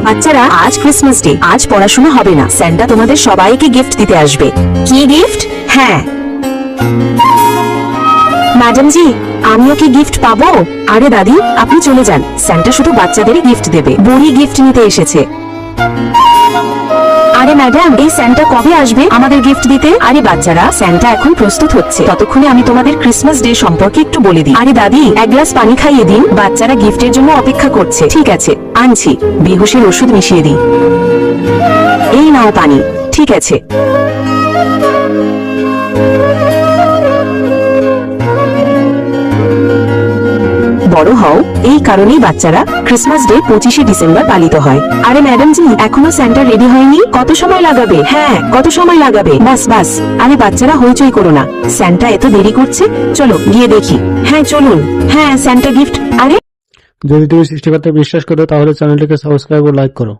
বাচ্চারা আজ Christmas day, আজ পড়াশোনা হবে না, স্যান্টা তোমাদের সবাইকে গিফট দিতে আসবে। কি গিফট? হ্যাঁ ম্যাডাম জি, আমিও কি গিফট পাবো? আরে দাদি, আপনি চলে যান, স্যান্টা শুধু বাচ্চাদেরই গিফট দেবে, বুড়ি গিফট নিতে এসেছে। আরে ম্যাডাম, এই স্যান্টা কবে আসবে আমাদের গিফট দিতে? আরে বাচ্চারা, স্যান্টা এখন প্রস্তুত হচ্ছে, ততক্ষণে আমি তোমাদের ক্রিসমাস ডে সম্পর্কে একটু বলে দিই। আরে দাদি, এক গ্লাস পানি খাইয়ে দিন, বাচ্চারা গিফটের জন্য অপেক্ষা করছে। ঠিক আছে, আনছি, বেহুশের ওষুধ মিশিয়ে দিই। এই নাও পানি। ঠিক আছে। বড় হও, এই কারণেই বাচ্চারা ক্রিসমাস ডে 25শে ডিসেম্বর পালিত হয়। আরে ম্যাডাম জি, এখনো স্যান্টা রেডি হয়নি? কত সময় লাগাবে? হ্যাঁ, কত সময় লাগাবে? বাস বাস। আরে বাচ্চারা হইচই করো না, স্যান্টা এত দেরি করছে, চলো গিয়ে দেখি। হ্যাঁ চলুন। হ্যাঁ, স্যান্টা গিফট। আরে যদি তুমি সৃষ্টিকর্তায় বিশ্বাস করো তাহলে চ্যানেলটিকে সাবস্ক্রাইব ও লাইক করো।